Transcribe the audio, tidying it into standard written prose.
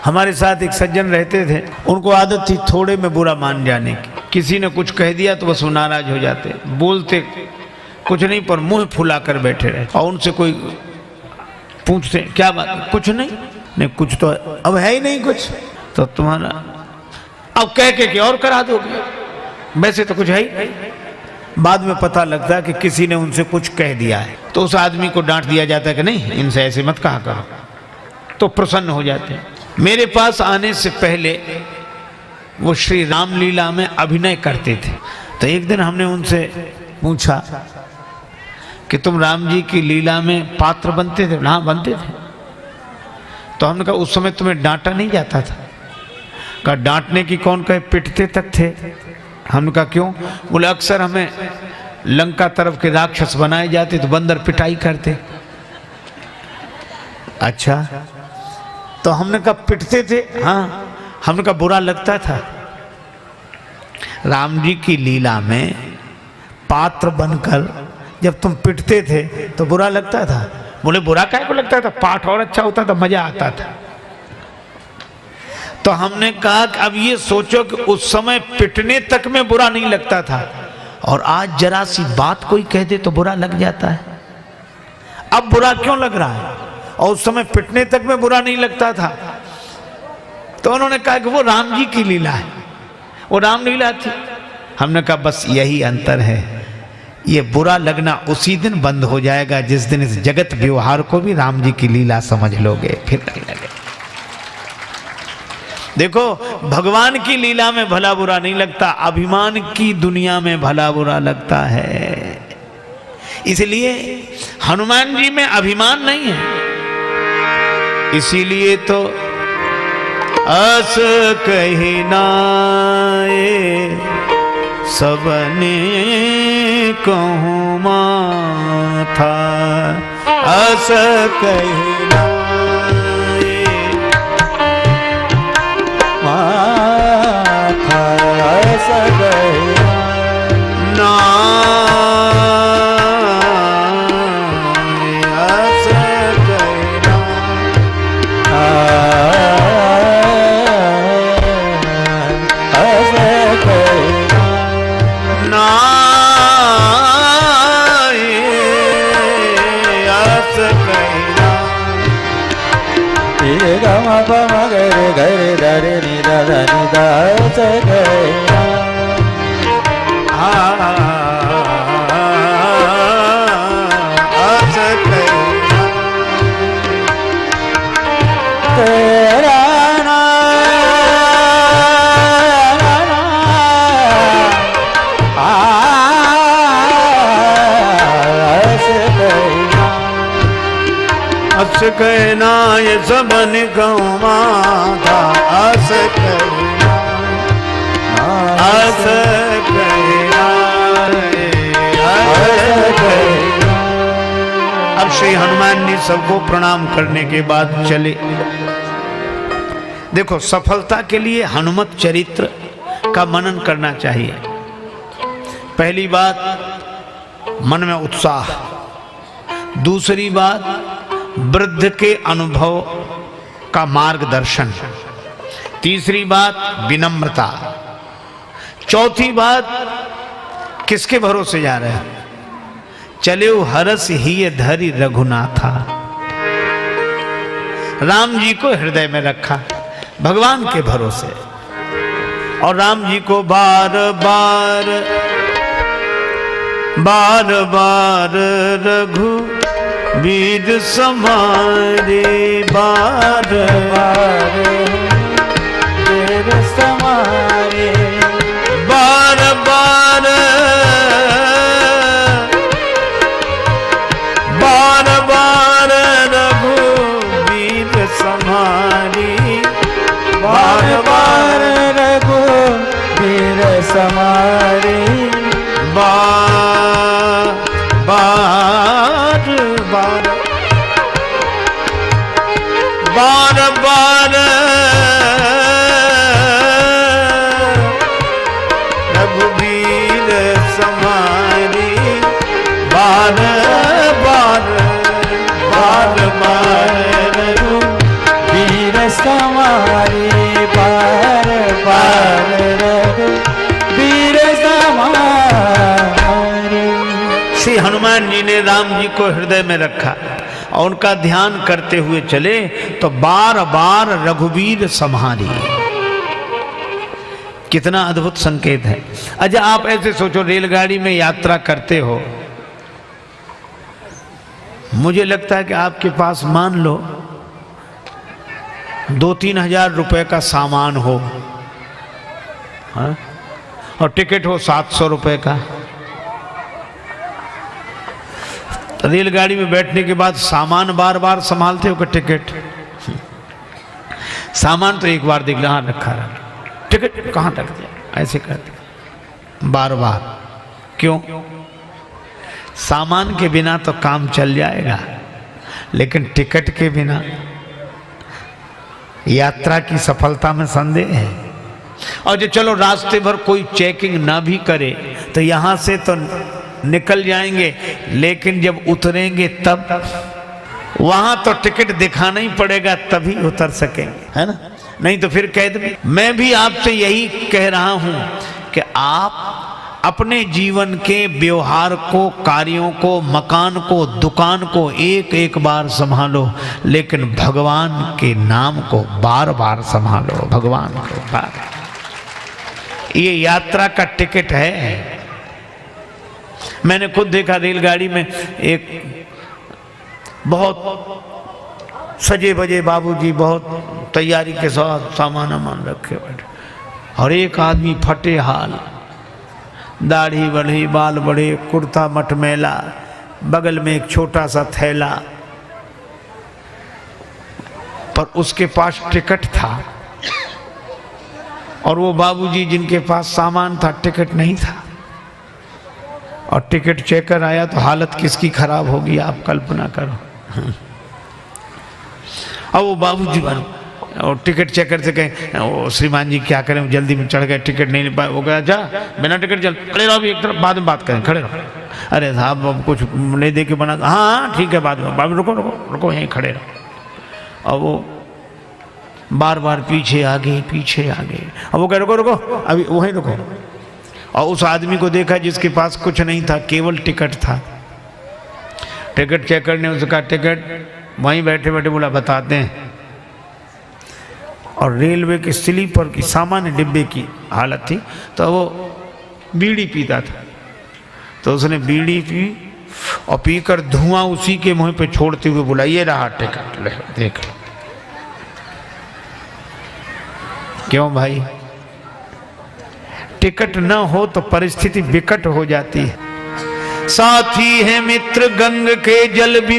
हमारे साथ एक सज्जन रहते थे, उनको आदत थी थोड़े में बुरा मान जाने की। किसी ने कुछ कह दिया तो बस वो नाराज हो जाते, बोलते कुछ नहीं पर मुंह फुला कर बैठे रहे। और उनसे कोई पूछते क्या बात, कुछ नहीं कुछ तो अब है ही नहीं कुछ, तो तुम्हारा अब कह के और करा दोगे, वैसे तो कुछ है ही। बाद में पता लगता है कि किसी ने उनसे कुछ कह दिया है, तो उस आदमी को डांट दिया जाता है कि नहीं इनसे ऐसे मत कहा करो, तो प्रसन्न हो जाते हैं। मेरे पास आने से पहले वो श्री रामलीला में अभिनय करते थे। तो एक दिन हमने उनसे पूछा कि तुम राम जी की लीला में पात्र बनते थे? हाँ बनते थे। तो हमने कहा उस समय तुम्हें डांटा नहीं जाता था? कहा डांटने की कौन कहे, पिटते तक थे। हमने कहा क्यों? बोले अक्सर हमें लंका तरफ के राक्षस बनाए जाते तो बंदर पिटाई करते। अच्छा, तो हमने कहा पिटते थे? हाँ। हमने कहा बुरा लगता था? राम जी की लीला में पात्र बनकर जब तुम पिटते थे तो बुरा लगता था? बोले बुरा काहे को लगता था, पाठ और अच्छा होता था, मजा आता था। तो हमने कहा कि अब ये सोचो कि उस समय पिटने तक में बुरा नहीं लगता था, और आज जरा सी बात कोई कह दे तो बुरा लग जाता है। अब बुरा क्यों लग रहा है, और उस समय पिटने तक में बुरा नहीं लगता था? तो उन्होंने कहा कि वो राम जी की लीला है, वो रामलीला थी। हमने कहा बस यही अंतर है, ये बुरा लगना उसी दिन बंद हो जाएगा जिस दिन इस जगत व्यवहार को भी राम जी की लीला समझ लोगे, फिर नहीं लगे। देखो भगवान की लीला में भला बुरा नहीं लगता, अभिमान की दुनिया में भला बुरा लगता है। इसलिए हनुमान जी में अभिमान नहीं है, इसीलिए तो अस कही नाए सबने कहूँ माथा, अस कही नाए माथा, अस कही अस कहना ये सबन कहूँ माथा, अस कहना, अस कहना, अस कहना। अब श्री हनुमान जी सबको प्रणाम करने के बाद चले। देखो सफलता के लिए हनुमत चरित्र का मनन करना चाहिए। पहली बात मन में उत्साह, दूसरी बात वृद्ध के अनुभव का मार्गदर्शन, तीसरी बात विनम्रता, चौथी बात किसके भरोसे जा रहे हैं? चले हरस ही धरि रघुनाथा, राम जी को हृदय में रखा भगवान के भरोसे, और राम जी को बार बार बार बार रघु वीर समारे, बार बार वीर समारे, बार बार बार बार रघुवीर समारी, बार बार रघुवीर समारी, बार बार बार बार रघुवीर समारी, बार बार बार बार रघुवीर समारी। हमारे बार बार रघुबीर समारे। श्री हनुमान जी ने राम जी को हृदय में रखा और उनका ध्यान करते हुए चले तो बार बार रघुबीर सम्हारी। कितना अद्भुत संकेत है। अच्छा आप ऐसे सोचो, रेलगाड़ी में यात्रा करते हो, मुझे लगता है कि आपके पास मान लो 2-3 हजार रुपए का सामान हो, हाँ? और टिकट हो 700 रुपए का। तो रेलगाड़ी में बैठने के बाद सामान बार बार संभालते हो कि टिकट? सामान तो एक बार देख लो, हाँ रखा रहा, टिकट कहाँ रख दिया, ऐसे करते बार बार। क्यों? सामान के बिना तो काम चल जाएगा, लेकिन टिकट के बिना यात्रा की सफलता में संदेह है। और जो चलो रास्ते भर कोई चेकिंग ना भी करे तो यहां से तो निकल जाएंगे, लेकिन जब उतरेंगे तब वहां तो टिकट दिखाना ही पड़ेगा, तभी उतर सकेंगे, है ना? नहीं तो फिर कैद में। मैं भी आपसे यही कह रहा हूं कि आप अपने जीवन के व्यवहार को, कार्यों को, मकान को, दुकान को एक एक बार संभालो, लेकिन भगवान के नाम को बार बार संभालो। भगवान को बार, ये यात्रा का टिकट है। मैंने खुद देखा रेलगाड़ी में एक बहुत सजे बजे बाबूजी बहुत तैयारी के साथ सामान रखे बैठे, और एक आदमी फटे हाल, दाढ़ी बढ़ी, बाल बड़े, कुर्ता मटमैला, बगल में एक छोटा सा थैला, पर उसके पास टिकट था। और वो बाबूजी जिनके पास सामान था, टिकट नहीं था। और टिकट चेकर आया तो हालत किसकी खराब होगी आप कल्पना करो। और वो बाबूजी और टिकट चेकर से कहे, ओ श्रीमान जी क्या करें, जल्दी में चढ़ गए, टिकट नहीं पाए। वो कहा जा बिना टिकट चल, खड़े रहो, अभी एक तरफ, बाद में बात करें, खड़े रहो। अरे साहब अब कुछ नहीं दे के बना, हाँ ठीक है बाद में, रुको रुको रुको, यहीं खड़े रहो। और वो बार बार पीछे आगे पीछे आगे। अब वो कह रुको रुको, अभी वहीं रुको। और उस आदमी को देखा जिसके पास कुछ नहीं था, केवल टिकट था। टिकट चेकर ने उसका टिकट वहीं बैठे बैठे बोला बताते हैं। और रेलवे के स्लीपर की सामान्य डिब्बे की हालत थी, तो वो बीड़ी पीता था, तो उसने बीड़ी पी और पीकर धुआं उसी के मुंह पे छोड़ते हुए बोला ये रहा टिकट, ले देख। क्यों भाई? टिकट न हो तो परिस्थिति विकट हो जाती है। साथी है मित्र गंग के जल भी